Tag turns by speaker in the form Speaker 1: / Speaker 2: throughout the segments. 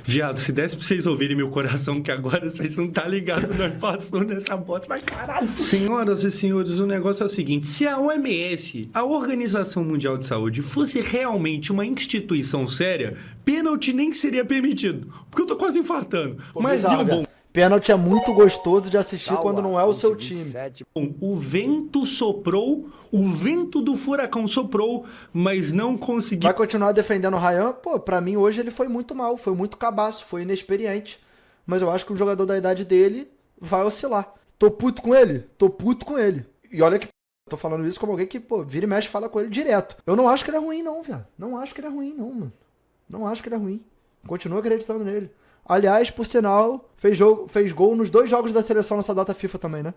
Speaker 1: Viado, se desse pra vocês ouvirem meu coração, que agora vocês não tá ligados, nós passamos nessa bosta, mas caralho. Senhoras e senhores, o negócio é o seguinte, se a OMS, a Organização Mundial de Saúde, fosse realmente uma instituição séria, pênalti nem seria permitido, porque eu tô quase infartando.
Speaker 2: Pô,
Speaker 1: mas
Speaker 2: bizarro,
Speaker 1: deu bom.
Speaker 2: velho. Pênalti é muito gostoso de assistir quando não é o seu time.
Speaker 1: O vento soprou, o vento do furacão soprou, mas não conseguiu.
Speaker 2: Vai continuar defendendo o Ryan? Pô, pra mim hoje ele foi muito mal, foi muito cabaço, foi inexperiente. Mas eu acho que um jogador da idade dele vai oscilar. Tô puto com ele? Tô puto com ele. E olha que tô falando isso como alguém que, pô, vira e mexe e fala com ele direto. Eu não acho que ele é ruim não, viado. Não acho que ele é ruim não, mano. Não acho que ele é ruim. Continuo acreditando nele. Aliás, por sinal, fez gol nos 2 jogos da seleção nessa data FIFA também, né?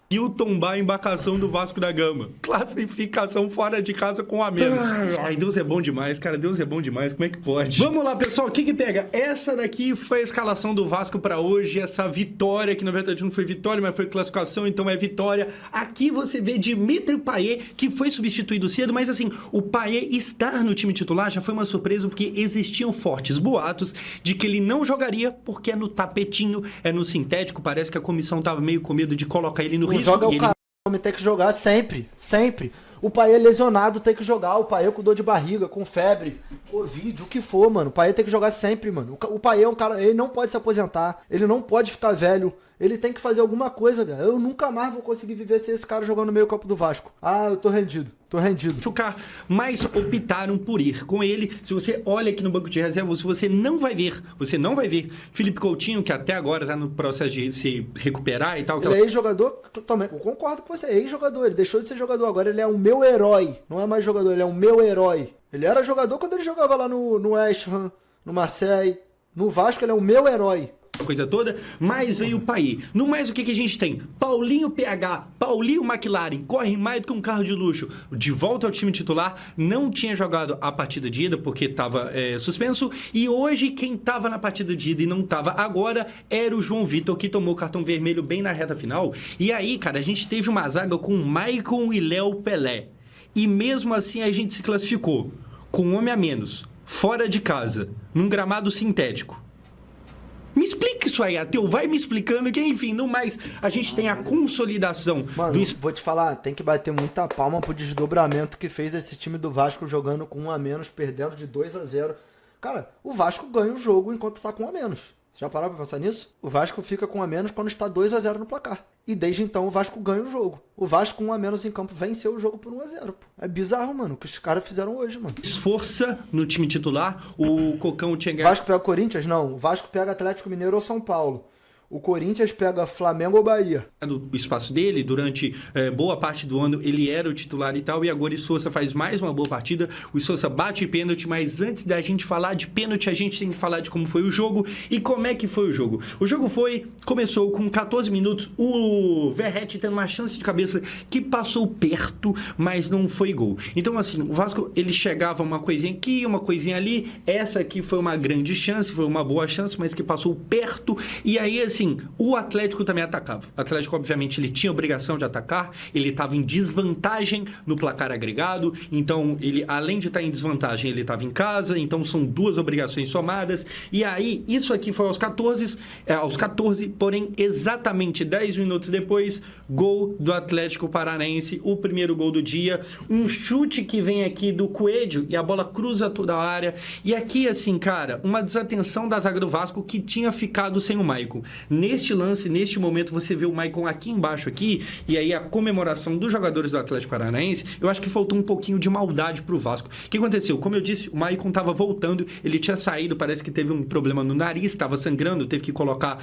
Speaker 1: E o tombar a embarcação do Vasco da Gama. Classificação fora de casa com a menos. Ai, Deus é bom demais, cara. Deus é bom demais. Como é que pode? Vamos lá, pessoal. O que pega? Essa daqui foi a escalação do Vasco pra hoje. Essa vitória, que na verdade não foi vitória, mas foi classificação, então é vitória. Aqui você vê Dimitri Payet, que foi substituído cedo, mas assim, o Payet estar no time titular já foi uma surpresa, porque existiam fortes boatos de que ele não jogaria, porque é no tapetinho, é no sintético. Parece que a comissão tava meio com medo de colocar ele no risco.
Speaker 2: Joga o cara, homem tem que jogar sempre, sempre. O Payet lesionado tem que jogar, o Payet com dor de barriga, com febre, Covid, o que for, mano. O Payet tem que jogar sempre, mano. O Payet é um cara, ele não pode se aposentar, ele não pode ficar velho, ele tem que fazer alguma coisa, velho. Eu nunca mais vou conseguir viver sem esse cara jogando no meio campo do Vasco. Ah, eu tô rendido, tô rendido.
Speaker 1: Machucar, mas optaram por ir com ele. Se você olha aqui no banco de reservas, você não vai ver Felipe Coutinho, que até agora tá no processo de se recuperar e tal.
Speaker 2: Ele é ex-jogador, também, eu concordo com você, é ex-jogador, ele deixou de ser jogador, agora ele é o meu herói. Não é mais jogador, ele é o meu herói. Ele era jogador quando ele jogava lá no West Ham, no Marseille, no Vasco, ele é o meu herói.
Speaker 1: Coisa toda, mas veio o Payet. No mais, o que a gente tem? Paulinho PH, Paulinho McLaren, corre mais do que um carro de luxo. De volta ao time titular, não tinha jogado a partida de ida, porque estava suspenso, e hoje quem estava na partida de ida e não estava agora era o João Vitor, que tomou cartão vermelho bem na reta final. E aí, cara, a gente teve uma zaga com Maicon e Léo Pelé. E mesmo assim a gente se classificou, com um homem a menos, fora de casa, num gramado sintético. Me explica isso aí, Ateu. Vai me explicando que, enfim, no mais, a gente tem a consolidação.
Speaker 2: Mano, vou te falar, tem que bater muita palma pro desdobramento que fez esse time do Vasco jogando com 1 a menos, perdendo de 2-0. Cara, o Vasco ganha o jogo enquanto tá com 1 a menos. Você já parou pra pensar nisso? O Vasco fica com 1 a menos quando está 2-0 no placar. E desde então o Vasco ganha o jogo. O Vasco com 1 a menos em campo venceu o jogo por 1-0. Pô. É bizarro, mano, o que os caras fizeram hoje, mano.
Speaker 1: Força no time titular. O Cocão tinha
Speaker 2: ganhado. O Vasco pega o Corinthians? Não. O Vasco pega Atlético Mineiro ou São Paulo. O Corinthians pega Flamengo ou Bahia.
Speaker 1: O espaço dele, durante boa parte do ano, ele era o titular e tal, e agora o Sousa faz mais uma boa partida. O Sousa bate pênalti, mas antes da gente falar de pênalti, a gente tem que falar de como foi o jogo e como é que foi o jogo. O jogo começou com 14 minutos, o Verratti tendo uma chance de cabeça que passou perto, mas não foi gol. Então, assim, o Vasco, ele chegava uma coisinha aqui, uma coisinha ali, essa aqui foi uma grande chance, foi uma boa chance, mas que passou perto, e aí, assim, o Atlético também atacava. O Atlético, obviamente, ele tinha obrigação de atacar, ele estava em desvantagem no placar agregado, então ele, além de estar em desvantagem, ele estava em casa, então são 2 obrigações somadas, e aí, isso aqui foi aos 14, porém, exatamente 10 minutos depois, gol do Atlético Paranaense, o primeiro gol do dia, um chute que vem aqui do Coelho, e a bola cruza toda a área, e aqui, assim, cara, uma desatenção da zaga do Vasco que tinha ficado sem o Maicon. Neste lance, neste momento, você vê o Maicon aqui embaixo, aqui, e aí a comemoração dos jogadores do Atlético Paranaense, eu acho que faltou um pouquinho de maldade pro Vasco. O que aconteceu? Como eu disse, o Maicon tava voltando, ele tinha saído, parece que teve um problema no nariz, estava sangrando, teve que colocar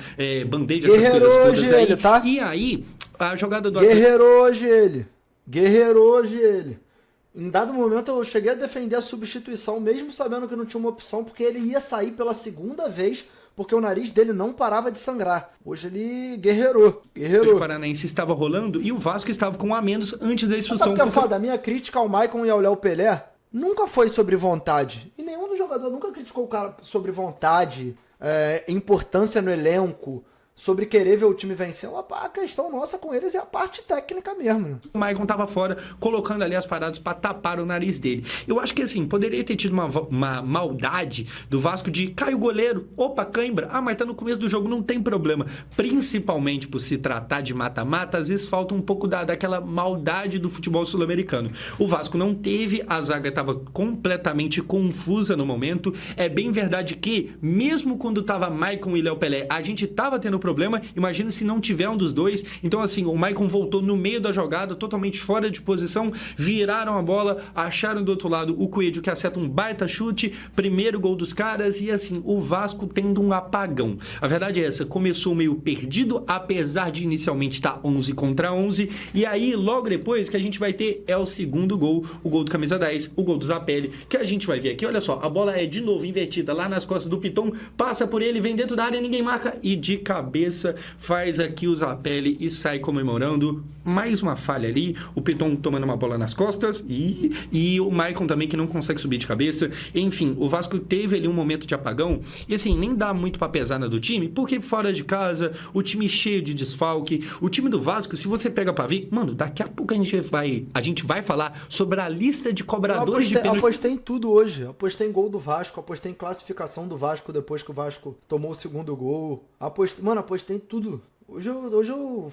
Speaker 1: band-aid, essas coisas todas aí.
Speaker 2: Tá?
Speaker 1: E aí, a jogada do
Speaker 2: Guerreirou hoje ele. Em dado momento eu cheguei a defender a substituição, mesmo sabendo que não tinha uma opção, porque ele ia sair pela segunda vez, porque o nariz dele não parava de sangrar. Hoje ele guerreirou.
Speaker 1: O Paranaense estava rolando e o Vasco estava com 1 a menos antes da expulsão.
Speaker 2: Sabe o que é foda? A minha crítica ao Maicon e ao Léo Pelé nunca foi sobre vontade. E nenhum dos jogadores nunca criticou o cara sobre vontade, importância no elenco. sobre querer ver o time vencendo, a questão nossa com eles é a parte técnica mesmo. Né?
Speaker 1: O Maicon tava fora, colocando ali as paradas para tapar o nariz dele. Eu acho que assim, poderia ter tido uma maldade do Vasco de cai o goleiro, opa, cãibra, mas tá no começo do jogo, não tem problema. Principalmente por se tratar de mata-mata, às vezes falta um pouco daquela maldade do futebol sul-americano. O Vasco não teve, a zaga estava completamente confusa no momento. É bem verdade que, mesmo quando tava Maicon e Léo Pelé, a gente tava tendo problema. Imagina se não tiver um dos dois. Então, assim, o Maicon voltou no meio da jogada, totalmente fora de posição, viraram a bola, acharam do outro lado o Coelho que acerta um baita chute, primeiro gol dos caras, e assim, o Vasco tendo um apagão. A verdade é essa, começou meio perdido, apesar de inicialmente estar 11 contra 11, e aí, logo depois, que a gente vai ter é o segundo gol, o gol do camisa 10, o gol do Zapelli, que a gente vai ver aqui, olha só, a bola é de novo invertida lá nas costas do Piton, passa por ele, vem dentro da área, ninguém marca, e de cabeça faz aqui o Zapelli e sai comemorando. Mais uma falha ali, o Piton tomando uma bola nas costas e o Maicon também que não consegue subir de cabeça. Enfim, o Vasco teve ali um momento de apagão e assim, nem dá muito pra pesar na do time, porque fora de casa, o time cheio de desfalque, o time do Vasco, se você pega pra ver, mano, daqui a pouco a gente vai falar sobre a lista de cobradores de pênalti.
Speaker 2: Apostei em tudo hoje, apostei em gol do Vasco, apostei em classificação do Vasco depois que o Vasco tomou o segundo gol, apostei em tudo. Hoje eu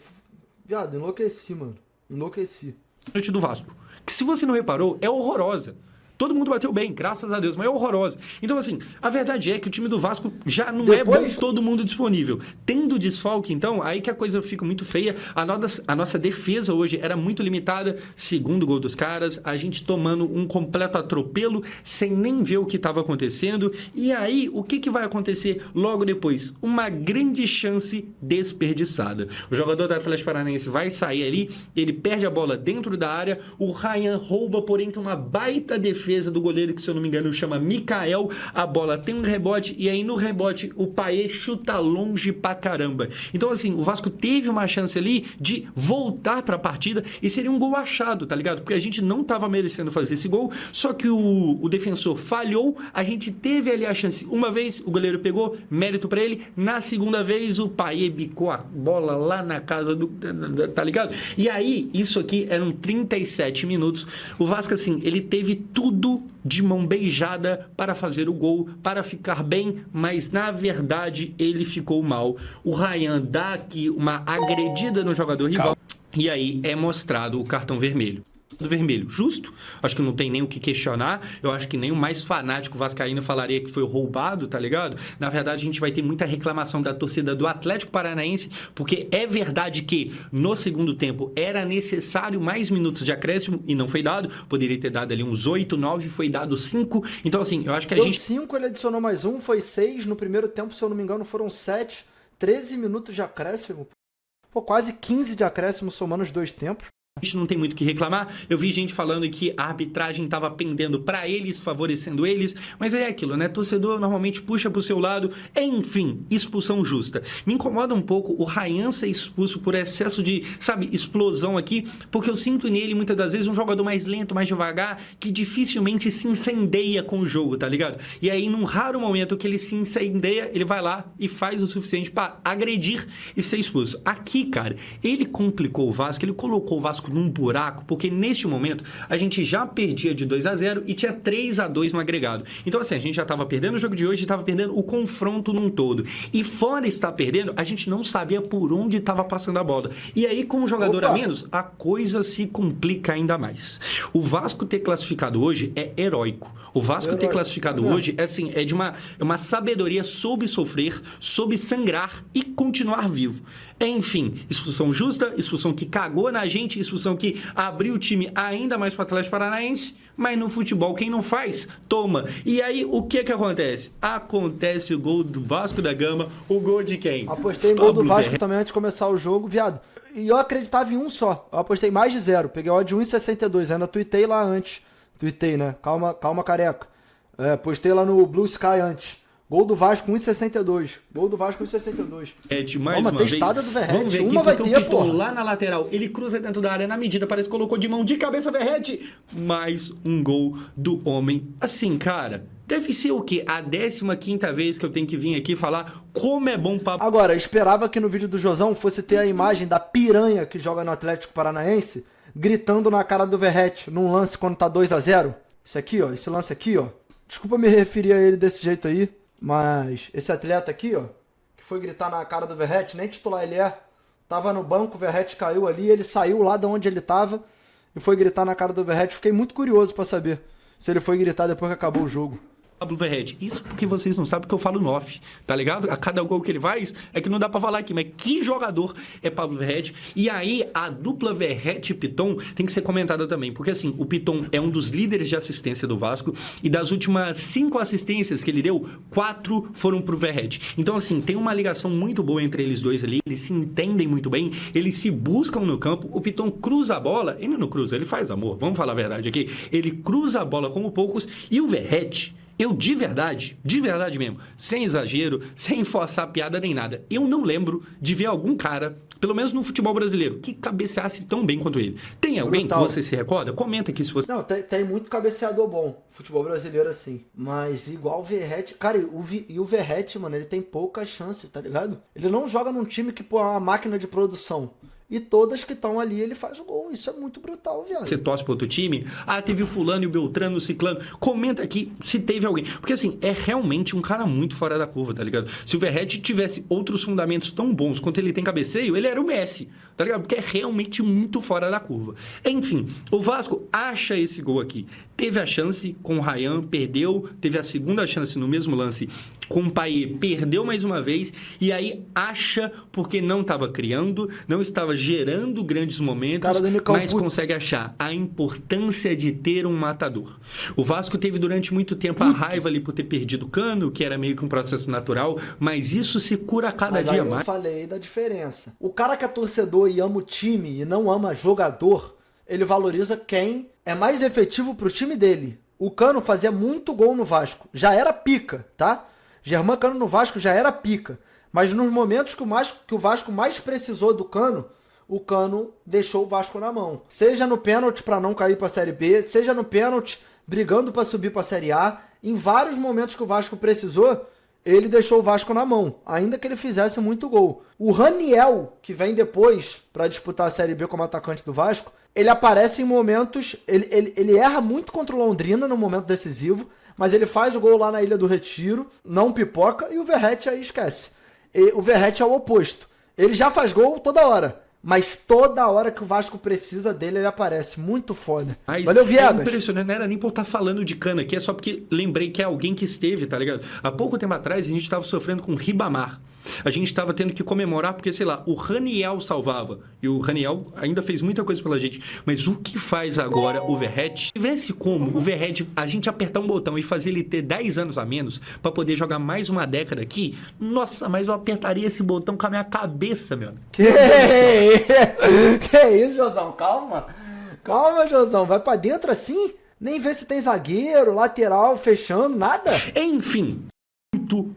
Speaker 2: viado, enlouqueci, mano. Enlouqueci.
Speaker 1: Pênalti do Vasco, que se você não reparou, é horrorosa. Todo mundo bateu bem, graças a Deus, mas é horrorosa. Então, assim, a verdade é que o time do Vasco já não é bom todo mundo disponível. Tendo desfalque, então, aí que a coisa fica muito feia. A nossa defesa hoje era muito limitada. Segundo gol dos caras, a gente tomando um completo atropelo, sem nem ver o que estava acontecendo. E aí, o que vai acontecer logo depois? Uma grande chance desperdiçada. O jogador do Atlético Paranaense vai sair ali, ele perde a bola dentro da área, o Ryan rouba, porém tem uma baita defesa do goleiro, que se eu não me engano chama Mikael, a bola tem um rebote, e aí no rebote o Paê chuta longe pra caramba. Então assim, o Vasco teve uma chance ali de voltar pra partida, e seria um gol achado, tá ligado? Porque a gente não tava merecendo fazer esse gol, só que o defensor falhou, a gente teve ali a chance, uma vez o goleiro pegou, mérito pra ele, na segunda vez o Paê bicou a bola lá na casa do... tá ligado? E aí, isso aqui eram 37 minutos, o Vasco assim, ele teve tudo de mão beijada para fazer o gol, para ficar bem, mas na verdade ele ficou mal. O Ryan dá aqui uma agredida no jogador rival e aí é mostrado o cartão vermelho. Do vermelho, justo, acho que não tem nem o que questionar, eu acho que nem o mais fanático vascaíno falaria que foi roubado, tá ligado? Na verdade a gente vai ter muita reclamação da torcida do Atlético Paranaense, porque é verdade que no segundo tempo era necessário mais minutos de acréscimo e não foi dado, poderia ter dado ali uns 8, 9, foi dado 5, então assim, eu acho que a gente...
Speaker 2: 5, ele adicionou mais um, foi 6, no primeiro tempo, se eu não me engano, foram 7, 13 minutos de acréscimo, pô, quase 15 de acréscimo somando os dois tempos.
Speaker 1: A gente não tem muito o que reclamar. Eu vi gente falando que a arbitragem estava pendendo para eles, favorecendo eles, mas é aquilo, né? Torcedor normalmente puxa pro seu lado. Enfim, expulsão justa. Me incomoda um pouco o Ryan ser expulso por excesso de, sabe, explosão aqui, porque eu sinto nele muitas das vezes um jogador mais lento, mais devagar, que dificilmente se incendeia com o jogo, tá ligado? E aí, num raro momento que ele se incendeia, ele vai lá e faz o suficiente para agredir e ser expulso. Aqui, cara, ele complicou o Vasco, ele colocou o Vasco num buraco, porque neste momento a gente já perdia de 2-0 e tinha 3-2 no agregado. Então assim, a gente já estava perdendo o jogo de hoje e estava perdendo o confronto num todo. E fora estar perdendo, a gente não sabia por onde estava passando a bola. E aí, com um jogador a menos, a coisa se complica ainda mais. O Vasco ter classificado hoje é heróico. O Vasco ter classificado hoje é assim, é de uma sabedoria sobre sofrer, sobre sangrar e continuar vivo. Enfim, expulsão justa, expulsão que cagou na gente, expulsão que abriu o time ainda mais para o Atlético Paranaense, mas no futebol quem não faz, toma. E aí, o que acontece? Acontece o gol do Vasco da Gama, o gol de quem?
Speaker 2: Apostei em gol do Vasco também antes de começar o jogo, viado. E eu acreditava em um só, eu apostei mais de 0, peguei odd de 1,62, ainda tuitei lá antes. Tuitei, né? Calma careca. Postei lá no Blue Sky antes. Gol do Vasco 1,62. Gol do Vasco 1,62.
Speaker 1: Mais
Speaker 2: uma
Speaker 1: uma vez.
Speaker 2: testada do Verratti.
Speaker 1: Vamos ver aqui,
Speaker 2: Uma vai
Speaker 1: porque
Speaker 2: ter,
Speaker 1: o Piton
Speaker 2: porra.
Speaker 1: lá na lateral, ele cruza dentro da área na medida, parece que colocou de mão de cabeça Verratti. Mais um gol do homem. Assim, cara, deve ser o quê? A 15ª vez que eu tenho que vir aqui falar como é bom papo.
Speaker 2: Agora, eu esperava que no vídeo do Josão fosse ter a imagem da piranha que joga no Atlético Paranaense gritando na cara do Verratti num lance quando tá 2-0. Esse aqui, ó. Esse lance aqui, ó. Desculpa me referir a ele desse jeito aí, mas esse atleta aqui, ó, que foi gritar na cara do Verratti, nem titular ele é, tava no banco, o Verratti caiu ali, ele saiu lá de onde ele tava e foi gritar na cara do Verratti. Fiquei muito curioso pra saber se ele foi gritar depois que acabou o jogo.
Speaker 1: Pablo Verratti. Isso porque vocês não sabem que eu falo no off, tá ligado? A cada gol que ele faz, é que não dá pra falar aqui, mas que jogador é Pablo Verratti. E aí, a dupla Verratti e Piton tem que ser comentada também, porque assim, o Piton é um dos líderes de assistência do Vasco, e das últimas 5 assistências que ele deu, 4 foram pro Verratti. Então assim, tem uma ligação muito boa entre eles dois ali, eles se entendem muito bem, eles se buscam no campo, o Piton cruza a bola, ele não cruza, ele faz amor, vamos falar a verdade aqui, ele cruza a bola como poucos, e o Verratti, eu de verdade mesmo, sem exagero, sem forçar piada nem nada, eu não lembro de ver algum cara, pelo menos no futebol brasileiro, que cabeceasse tão bem quanto ele. Tem alguém que você se recorda? Comenta aqui se você...
Speaker 2: Não, tem muito cabeceador bom, futebol brasileiro assim, mas igual o Verratti, cara, e o Verratti, mano, ele tem pouca chance, tá ligado? Ele não joga num time que, pô, é uma máquina de produção. E todas que estão ali, ele faz o gol. Isso é muito brutal, viado.
Speaker 1: Você torce para outro time? Ah, teve o fulano e o Beltrano, o ciclano. Comenta aqui se teve alguém. Porque assim, é realmente um cara muito fora da curva, tá ligado? Se o Verratti tivesse outros fundamentos tão bons quanto ele tem cabeceio, ele era o Messi, tá ligado? Porque é realmente muito fora da curva. Enfim, o Vasco acha esse gol aqui. Teve a chance com o Rayan, perdeu. Teve a segunda chance no mesmo lance com o Payet, perdeu mais uma vez. E aí acha porque não estava criando, não estava gerando grandes momentos, mas consegue achar a importância de ter um matador. O Vasco teve durante muito tempo a raiva ali por ter perdido o Cano, que era meio que um processo natural, mas isso se cura a cada dia mais.
Speaker 2: Eu falei da diferença. O cara que é torcedor e ama o time e não ama jogador, ele valoriza quem é mais efetivo pro time dele. O Cano fazia muito gol no Vasco, já era pica, tá? Germán Cano no Vasco já era pica, mas nos momentos que o Vasco mais precisou do Cano, o Cano deixou o Vasco na mão. Seja no pênalti para não cair para a Série B, seja no pênalti brigando para subir para a Série A. Em vários momentos que o Vasco precisou, ele deixou o Vasco na mão, ainda que ele fizesse muito gol. O Raniel, que vem depois para disputar a Série B como atacante do Vasco, ele aparece em momentos... Ele erra muito contra o Londrina no momento decisivo, mas ele faz o gol lá na Ilha do Retiro, não pipoca, e o Verratti aí esquece. O Verratti é o oposto. Ele já faz gol toda hora, mas toda hora que o Vasco precisa dele, ele aparece. Muito foda.
Speaker 1: Mas
Speaker 2: valeu, Viegas.
Speaker 1: É impressionante, não era nem por eu estar falando de Cano aqui, é só porque lembrei que é alguém que esteve, tá ligado? Há pouco tempo atrás, a gente estava sofrendo com o Ribamar. A gente estava tendo que comemorar porque, sei lá, o Raniel salvava. E o Raniel ainda fez muita coisa pela gente. Mas o que faz agora o Verratti? Se tivesse como o Verratti, a gente apertar um botão e fazer ele ter 10 anos a menos para poder jogar mais uma década aqui, nossa, mas eu apertaria esse botão com a minha cabeça, meu.
Speaker 2: Que isso, Josão? Calma. Calma, Josão. Vai pra dentro assim? Nem vê se tem zagueiro, lateral, fechando, nada?
Speaker 1: Enfim.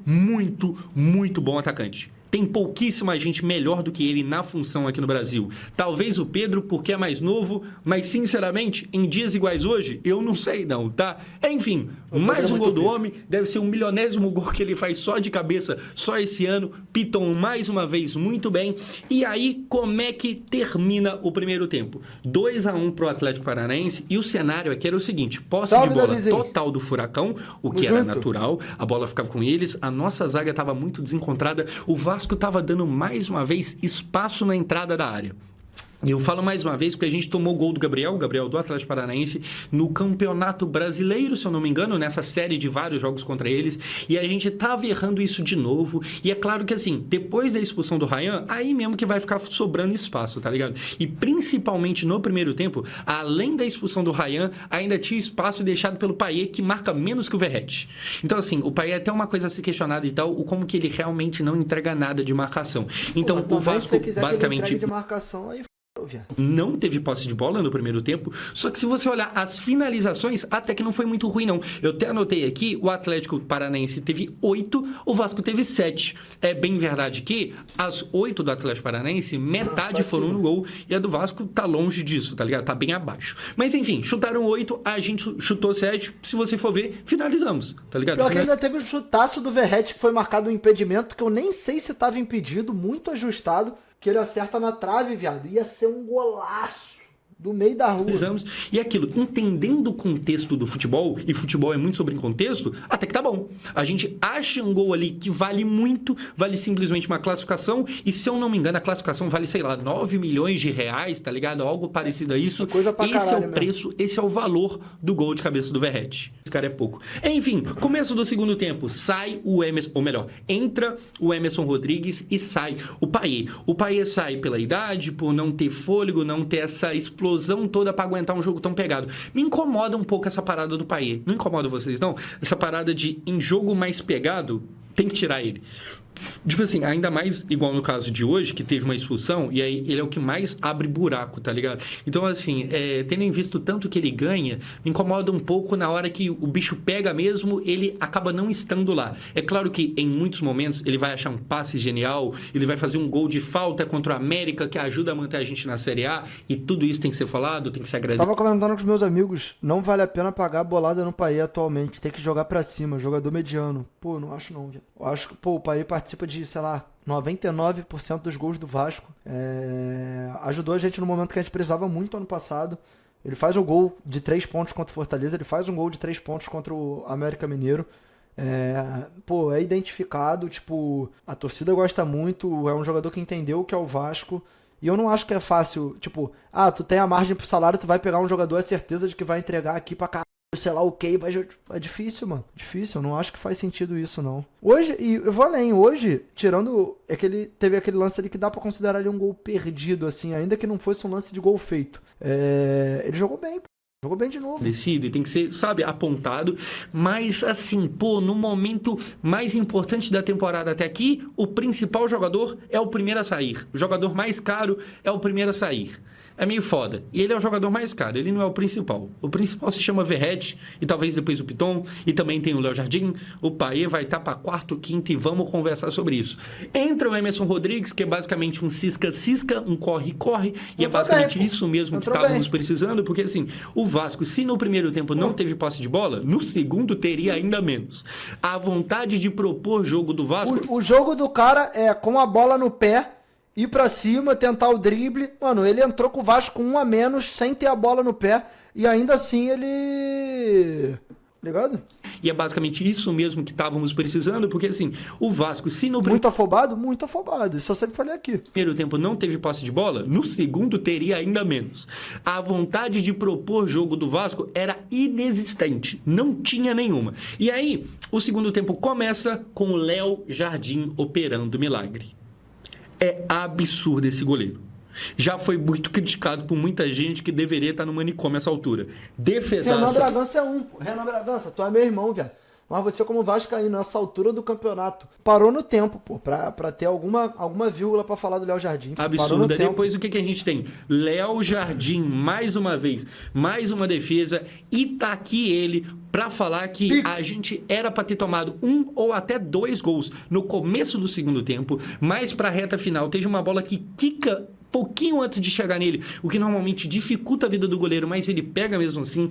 Speaker 1: Muito bom atacante. Tem pouquíssima gente melhor do que ele na função aqui no Brasil. Talvez o Pedro, porque é mais novo, mas sinceramente, em dias iguais hoje, eu não sei não, tá? Enfim, mais um gol do homem, deve ser o 1000º gol que ele faz só de cabeça, só esse ano. Piton mais uma vez muito bem. E aí, como é que termina o primeiro tempo? 2-1 pro Atlético Paranaense, e o cenário aqui era o seguinte, posse de bola total do Furacão, o que era natural, a bola ficava com eles, a nossa zaga estava muito desencontrada, o Vasco estava dando mais uma vez espaço na entrada da área. E eu falo mais uma vez porque a gente tomou gol do Gabriel do Atlético Paranaense, no Campeonato Brasileiro, se eu não me engano, nessa série de vários jogos contra eles, e a gente tava errando isso de novo, e é claro que assim, depois da expulsão do Rayan, aí mesmo que vai ficar sobrando espaço, tá ligado? E principalmente no primeiro tempo, além da expulsão do Rayan, ainda tinha espaço deixado pelo Payet, que marca menos que o Verratti. Então assim, o Payet é até uma coisa a ser questionada e tal, o como que ele realmente não entrega nada de marcação. Então o Vasco, basicamente...
Speaker 2: de marcação, aí
Speaker 1: Não teve posse de bola no primeiro tempo, só que se você olhar as finalizações, até que não foi muito ruim, não. Eu até anotei aqui, o Atlético Paranaense teve 8, o Vasco teve 7. É bem verdade que as 8 do Atlético Paranaense, metade foram no gol, e a do Vasco tá longe disso, tá ligado? Tá bem abaixo. Mas enfim, chutaram 8, a gente chutou 7, se você for ver, finalizamos, tá ligado?
Speaker 2: Pior que ainda teve um chutaço do Verratti que foi marcado um impedimento que eu nem sei se tava impedido, muito ajustado, que ele acerta na trave, viado. Ia ser um golaço do meio da rua.
Speaker 1: E aquilo, entendendo o contexto do futebol, e futebol é muito sobre contexto, até que tá bom. A gente acha um gol ali que vale muito, vale simplesmente uma classificação, e se eu não me engano, a classificação vale, sei lá, 9 milhões de reais, tá ligado? Algo parecido a isso.
Speaker 2: Coisa pra
Speaker 1: esse é o
Speaker 2: mesmo.
Speaker 1: preço, esse é o valor do gol de cabeça do Verratti. Esse cara é pouco. Enfim, começo do segundo tempo, sai o Emerson, ou melhor, entra o Emerson Rodrigues e sai o Payet. O Payet sai pela idade, por não ter fôlego, não ter essa explosão toda para aguentar um jogo tão pegado. Me incomoda um pouco essa parada do Payet. Não incomoda vocês, não? Essa parada de, em jogo mais pegado, tem que tirar ele. Tipo assim, ainda mais igual no caso de hoje, que teve uma expulsão, e aí ele é o que mais abre buraco, tá ligado? Então, assim, tendo em visto tanto que ele ganha, me incomoda um pouco na hora que o bicho pega mesmo, ele acaba não estando lá. É claro que em muitos momentos ele vai achar um passe genial, ele vai fazer um gol de falta contra o América que ajuda a manter a gente na Série A, e tudo isso tem que ser falado, tem que ser agradecido.
Speaker 2: Tava comentando com os meus amigos, não vale a pena pagar a bolada no Payet atualmente, tem que jogar pra cima, jogador mediano. Pô, não acho não, velho. Eu acho que, pô, o Payet participa de, sei lá, 99% dos gols do Vasco. Ajudou a gente no momento que a gente precisava muito ano passado. Ele faz um gol de 3 pontos contra o Fortaleza, ele faz um gol de 3 pontos contra o América Mineiro. É identificado, tipo, a torcida gosta muito, é um jogador que entendeu o que é o Vasco. E eu não acho que é fácil, tipo, tu tem a margem pro salário, tu vai pegar um jogador, é certeza de que vai entregar aqui pra caralho, sei lá o que, é difícil, mano. Difícil, eu não acho que faz sentido isso, não. Hoje, e eu vou além, hoje, tirando, teve aquele lance ali que dá pra considerar ali um gol perdido, assim, ainda que não fosse um lance de gol feito. Ele jogou bem, pô. Jogou bem de novo.
Speaker 1: Decido, e tem que ser, sabe, apontado. Mas, assim, pô, no momento mais importante da temporada até aqui, o principal jogador é o primeiro a sair. O jogador mais caro é o primeiro a sair. É meio foda. E ele é o jogador mais caro, ele não é o principal. O principal se chama Verratti, e talvez depois o Piton, e também tem o Léo Jardim. O Payet vai estar para quarto, quinto, e vamos conversar sobre isso. Entra o Emerson Rodrigues, que é basicamente um cisca-cisca, um corre-corre, e é basicamente isso mesmo que estávamos precisando, porque assim, o Vasco, se no primeiro tempo não teve posse de bola, no segundo teria ainda menos. A vontade de propor jogo do Vasco...
Speaker 2: O jogo do cara é com a bola no pé, ir pra cima, tentar o drible. Mano, ele entrou com o Vasco com 1 a menos, sem ter a bola no pé, e ainda assim ele... Ligado?
Speaker 1: E é basicamente isso mesmo que estávamos precisando, porque assim, o Vasco, se no
Speaker 2: Muito afobado? Muito afobado, isso eu sempre falei aqui.
Speaker 1: primeiro tempo não teve posse de bola, no segundo teria ainda menos. A vontade de propor jogo do Vasco era inexistente, não tinha nenhuma. E aí, o segundo tempo começa com o Léo Jardim operando milagre. É absurdo esse goleiro. Já foi muito criticado por muita gente que deveria estar no manicômio essa altura. Defesaça.
Speaker 2: Renan Bragança é um. Renan Bragança, tu é meu irmão, velho. Mas você, como vascaíno, nessa altura do campeonato, parou no tempo, pô, pra ter alguma vírgula pra falar do Léo Jardim.
Speaker 1: Absurdo. Depois o que a gente tem? Léo Jardim, mais uma vez, mais uma defesa, e tá aqui ele pra falar que a gente era pra ter tomado 1 ou até 2 gols no começo do segundo tempo, mas pra reta final teve uma bola que quica pouquinho antes de chegar nele, o que normalmente dificulta a vida do goleiro, mas ele pega mesmo assim.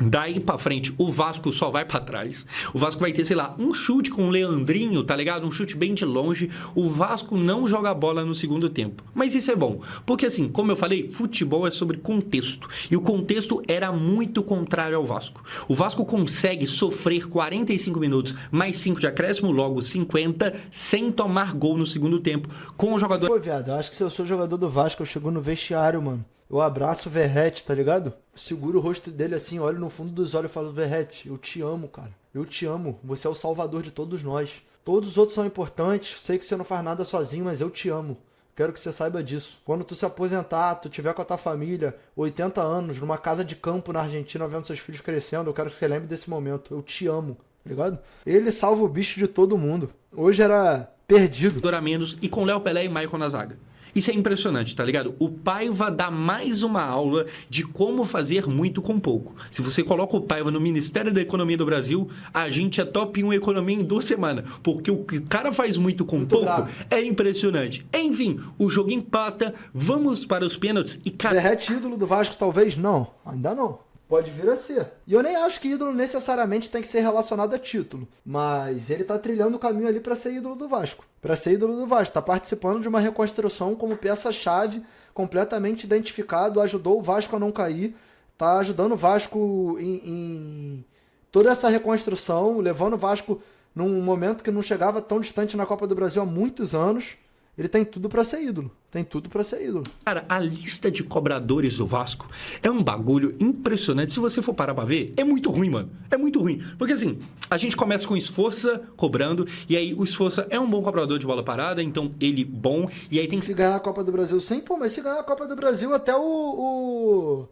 Speaker 1: Daí pra frente, o Vasco só vai pra trás. O Vasco vai ter, sei lá, um chute com o Leandrinho, tá ligado? Um chute bem de longe. O Vasco não joga bola no segundo tempo. Mas isso é bom, porque assim, como eu falei, futebol é sobre contexto. E o contexto era muito contrário ao Vasco. O Vasco consegue sofrer 45 minutos, mais 5 de acréscimo, logo 50, sem tomar gol no segundo tempo, com o jogador...
Speaker 2: Pô, viado, eu acho que se eu sou jogador do Vasco, eu chego no vestiário, mano. Eu abraço o Verratti, tá ligado? Seguro o rosto dele assim, olho no fundo dos olhos e falo: Verratti, eu te amo, cara. Eu te amo. Você é o salvador de todos nós. Todos os outros são importantes. Sei que você não faz nada sozinho, mas eu te amo. Quero que você saiba disso. Quando tu se aposentar, tu tiver com a tua família, 80 anos, numa casa de campo na Argentina, vendo seus filhos crescendo, eu quero que você lembre desse momento. Eu te amo, tá ligado? Ele salva o bicho de todo mundo. Hoje era perdido.
Speaker 1: a menos e com Léo Pelé e Maicon na zaga. Isso é impressionante, tá ligado? O Paiva dá mais uma aula de como fazer muito com pouco. Se você coloca o Paiva no Ministério da Economia do Brasil, a gente é top 1 economia em 2 semanas. Porque o que o cara faz muito com pouco é impressionante. Enfim, o jogo empata, vamos para os pênaltis e...
Speaker 2: Derrete ídolo do Vasco, talvez? Não, ainda não. Pode vir a ser. E eu nem acho que ídolo necessariamente tem que ser relacionado a título. Mas ele tá trilhando o caminho ali pra ser ídolo do Vasco. Pra ser ídolo do Vasco. Tá participando de uma reconstrução como peça-chave, completamente identificado. Ajudou o Vasco a não cair. Tá ajudando o Vasco em toda essa reconstrução. Levando o Vasco num momento que não chegava tão distante na Copa do Brasil há muitos anos. Ele tem tudo pra ser ídolo. Tem tudo pra ser ídolo.
Speaker 1: Cara, a lista de cobradores do Vasco é um bagulho impressionante. Se você for parar pra ver, é muito ruim, mano. É muito ruim. Porque assim, a gente começa com o Esforça cobrando, e aí o Esforça é um bom cobrador de bola parada, então ele bom, e aí tem...
Speaker 2: Se ganhar a Copa do Brasil, sim, pô, mas se ganhar a Copa do Brasil, até o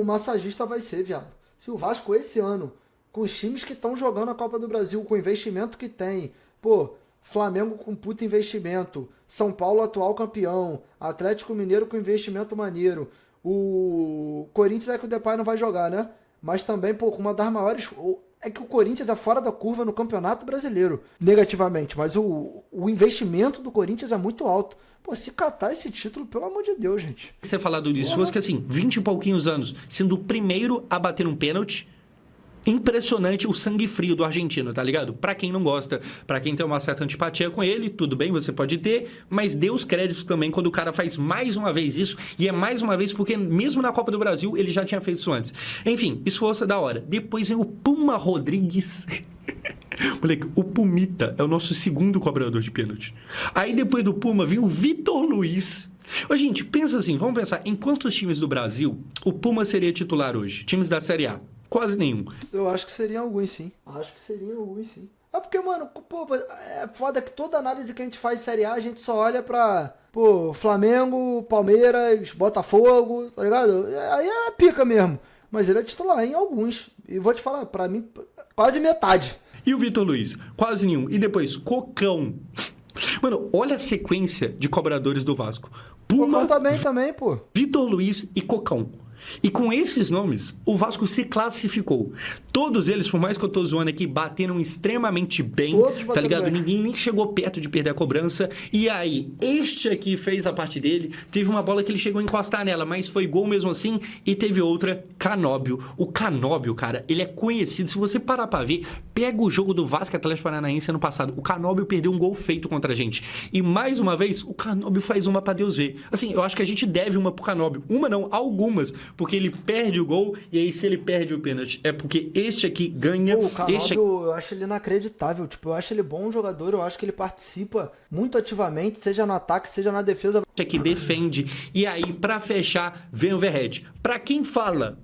Speaker 2: massagista vai ser, viado. Se o Vasco esse ano, com os times que estão jogando a Copa do Brasil, com o investimento que tem, pô... Flamengo com puta investimento, São Paulo atual campeão, Atlético Mineiro com investimento maneiro, o Corinthians é que o Depay não vai jogar, né? Mas também, pô, com uma das maiores... É que o Corinthians é fora da curva no Campeonato Brasileiro, negativamente, mas o investimento do Corinthians é muito alto. Pô, se catar esse título, pelo amor de Deus, gente.
Speaker 1: Você falar do Esforço, que assim, 20 e pouquinhos anos, sendo o primeiro a bater um pênalti. Impressionante o sangue frio do argentino, tá ligado? Pra quem não gosta, pra quem tem uma certa antipatia com ele, tudo bem, você pode ter, mas dê os créditos também quando o cara faz mais uma vez isso, e é mais uma vez porque mesmo na Copa do Brasil ele já tinha feito isso antes. Enfim, Esforço é da hora. Depois vem o Puma Rodrigues. Moleque, o Pumita é o nosso segundo cobrador de pênalti. Aí depois do Puma vem o Vitor Luiz. Ô, gente, pensa assim, vamos pensar, em quantos times do Brasil o Puma seria titular hoje? Times da Série A? Quase nenhum.
Speaker 2: Eu acho que seriam alguns, sim. Acho que seriam alguns, sim. É porque, mano, pô, é foda que toda análise que a gente faz de Série A, a gente só olha pra, pô, Flamengo, Palmeiras, Botafogo, tá ligado? Aí é pica mesmo. Mas ele é titular em alguns. E vou te falar, pra mim, quase metade.
Speaker 1: E o Vitor Luiz? Quase nenhum. E depois, Cocão. Mano, olha a sequência de cobradores do Vasco. Puma,
Speaker 2: Cocão também, pô.
Speaker 1: Vitor Luiz e Cocão. E com esses nomes, o Vasco se classificou. Todos eles, por mais que eu tô zoando aqui, bateram extremamente bem, tá ligado? Bem. Ninguém nem chegou perto de perder a cobrança. E aí, este aqui fez a parte dele. Teve uma bola que ele chegou a encostar nela, mas foi gol mesmo assim. E teve outra, Canóbio. O Canóbio, cara, ele é conhecido. Se você parar pra ver, pega o jogo do Vasco e Atlético Paranaense ano passado. O Canóbio perdeu um gol feito contra a gente. E mais uma vez, o Canóbio faz uma pra Deus ver. Assim, eu acho que a gente deve uma pro Canóbio. Uma não, algumas. Porque ele perde o gol, e aí se ele perde o pênalti, é porque este aqui ganha.
Speaker 2: Pô, o Canóbio,
Speaker 1: este...
Speaker 2: eu acho ele inacreditável. Tipo, eu acho ele bom jogador, eu acho que ele participa muito ativamente, seja no ataque, seja na defesa.
Speaker 1: Que defende. E aí, pra fechar, vem o Verratti. Pra quem fala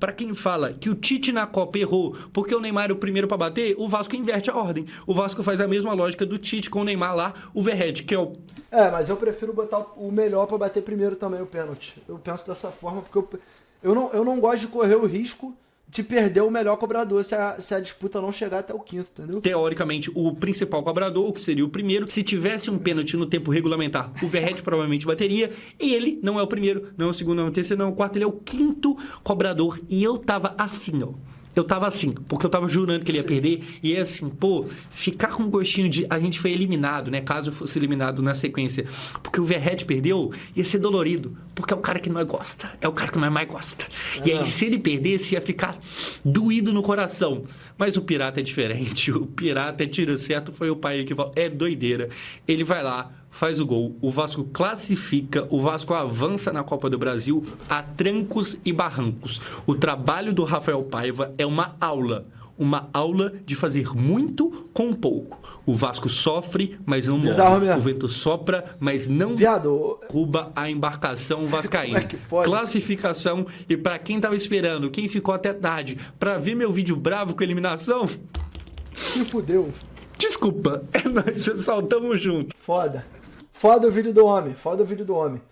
Speaker 1: que o Tite na Copa errou porque o Neymar é o primeiro pra bater, o Vasco inverte a ordem. O Vasco faz a mesma lógica do Tite com o Neymar lá, o Verratti, que é o...
Speaker 2: É, mas eu prefiro botar o melhor pra bater primeiro também o pênalti. Eu penso dessa forma, porque eu não gosto de correr o risco de perder o melhor cobrador se a disputa não chegar até o quinto, entendeu?
Speaker 1: Teoricamente, o principal cobrador, o que seria o primeiro, se tivesse um pênalti no tempo regulamentar, o Verratti provavelmente bateria, e ele não é o primeiro, não é o segundo, não é o terceiro, não é o quarto, ele é o quinto cobrador, e eu tava assim, ó. Eu tava assim, porque eu tava jurando que ele ia perder. E é assim, pô, ficar com gostinho de... A gente foi eliminado, né? Caso eu fosse eliminado na sequência. Porque o Verratti perdeu, ia ser dolorido. Porque é o cara que nós gosta. É o cara que nós mais gosta. E aí, se ele perdesse, ia ficar doído no coração. Mas o Pirata é diferente. O Pirata é tiro certo, foi o pai que falou. É doideira. Ele vai lá, faz o gol, o Vasco classifica, o Vasco avança na Copa do Brasil a trancos e barrancos. O trabalho do Rafael Paiva é uma aula de fazer muito com pouco. O Vasco sofre, mas não morre. O vento sopra, mas não derruba a embarcação vascaína. Classificação, e para quem tava esperando, quem ficou até tarde, para ver meu vídeo bravo com a eliminação,
Speaker 2: se fudeu.
Speaker 1: Desculpa, nós saltamos junto.
Speaker 2: Foda o vídeo do homem,